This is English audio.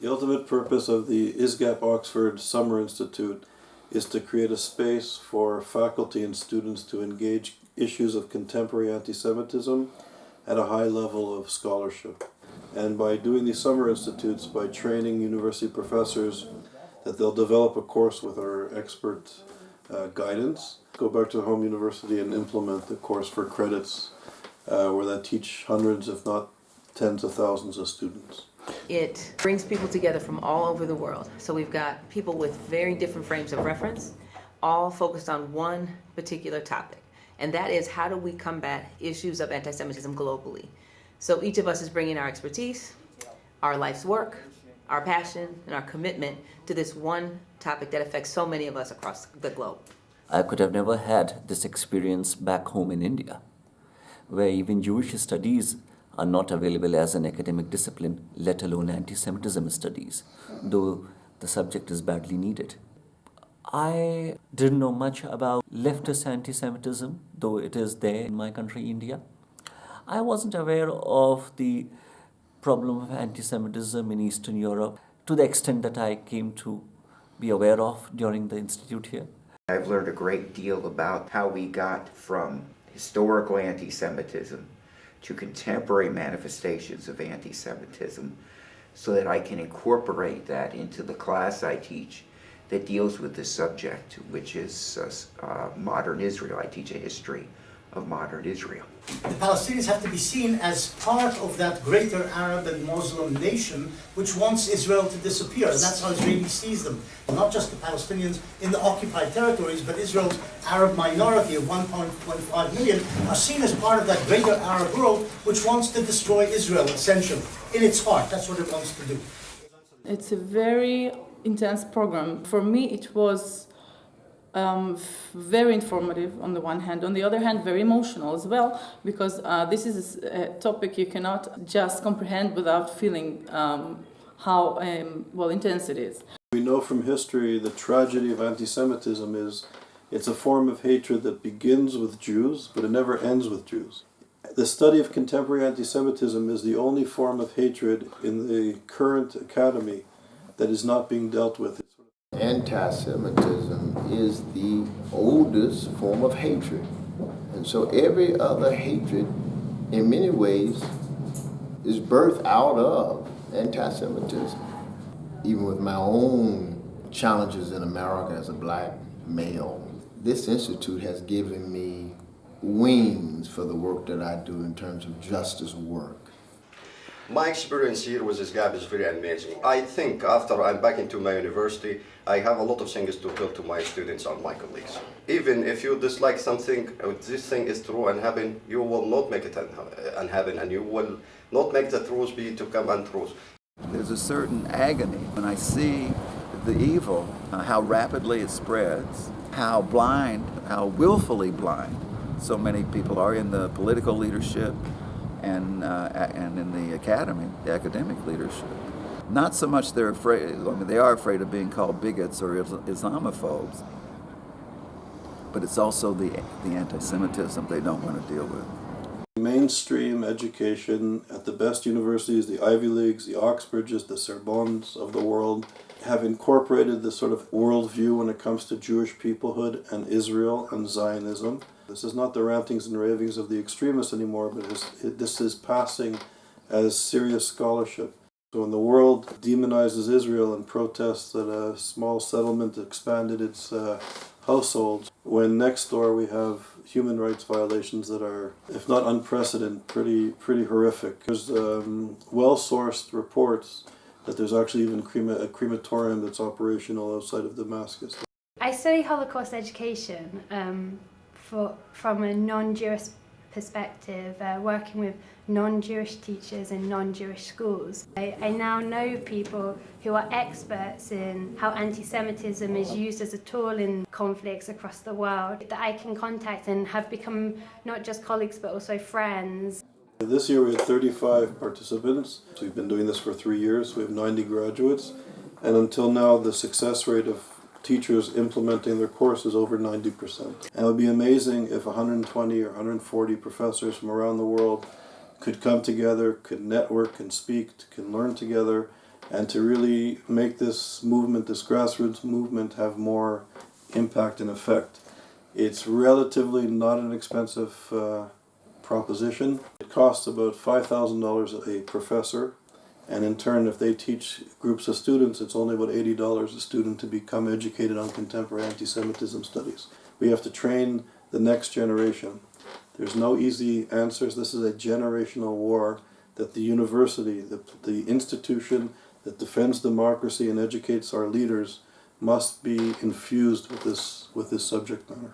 The ultimate purpose of the Isgap Oxford Summer Institute is to create a space for faculty and students to engage issues of contemporary anti-Semitism at a high level of scholarship. And by doing these summer institutes, by training university professors, that they'll develop a course with our expert guidance, go back to the home university and implement the course for credits, where they teach hundreds, if not tens of thousands of students. It brings people together from all over the world. So we've got people with very different frames of reference, all focused on one particular topic. And that is, how do we combat issues of anti-Semitism globally? So each of us is bringing our expertise, our life's work, our passion, and our commitment to this one topic that affects so many of us across the globe. I could have never had this experience back home in India, where even Jewish studies are not available as an academic discipline, let alone anti-Semitism studies, though the subject is badly needed. I didn't know much about leftist anti-Semitism, though it is there in my country, India. I wasn't aware of the problem of anti-Semitism in Eastern Europe to the extent that I came to be aware of during the institute here. I've learned a great deal about how we got from historical anti-Semitism to contemporary manifestations of anti-Semitism, so that I can incorporate that into the class I teach that deals with the subject, which is modern Israel. I teach a history of modern Israel. The Palestinians have to be seen as part of that greater Arab and Muslim nation which wants Israel to disappear. And that's how Israeli sees them. Not just the Palestinians in the occupied territories, but Israel's Arab minority of 1.15 million are seen as part of that greater Arab world which wants to destroy Israel, essentially. In its heart, that's what it wants to do. It's a very intense program. For me, it was very informative on the one hand. On the other hand, very emotional as well, because this is a topic you cannot just comprehend without feeling how intense it is. We know from history the tragedy of anti-Semitism is it's a form of hatred that begins with Jews, but it never ends with Jews. The study of contemporary anti-Semitism is the only form of hatred in the current academy that is not being dealt with. Anti-Semitism is the oldest form of hatred. And so every other hatred, in many ways, is birthed out of anti-Semitism. Even with my own challenges in America as a black male, this institute has given me wings for the work that I do in terms of justice work. My experience here with Isgap is very amazing. I think after I'm back into my university, I have a lot of things to tell to my students and my colleagues. Even if you dislike something, this thing is true and happen, you will not make it unhappen, and you will not make the truth be to come untruth. There's a certain agony when I see the evil, how rapidly it spreads, how blind, how willfully blind so many people are in the political leadership and in the academy, the academic leadership. Not so much they're afraid, I mean, they are afraid of being called bigots or Islamophobes, but it's also the anti-Semitism they don't want to deal with. Mainstream education at the best universities, the Ivy Leagues, the Oxbridges, the Sorbonnes of the world, have incorporated this sort of worldview when it comes to Jewish peoplehood and Israel and Zionism. This is not the rantings and ravings of the extremists anymore, but this is passing as serious scholarship. So when the world demonizes Israel and protests that a small settlement expanded its households, when next door we have human rights violations that are, if not unprecedented, pretty horrific. There's well-sourced reports that there's actually even a crematorium that's operational outside of Damascus. I study Holocaust education from a non-Jewish perspective, working with non-Jewish teachers in non-Jewish schools. I now know people who are experts in how anti-Semitism is used as a tool in conflicts across the world that I can contact and have become not just colleagues but also friends. This year we had 35 participants. So we've been doing this for 3 years. We have 90 graduates. And until now, the success rate of teachers implementing their course is over 90%. And it would be amazing if 120 or 140 professors from around the world could come together, could network, can speak, can learn together, and to really make this movement, this grassroots movement, have more impact and effect. It's relatively not an expensive proposition. It costs about $5,000 a professor, and in turn, if they teach groups of students, it's only about $80 a student to become educated on contemporary anti-Semitism studies. We have to train the next generation. There's no easy answers. This is a generational war that the university, the institution that defends democracy and educates our leaders, must be infused with this subject matter.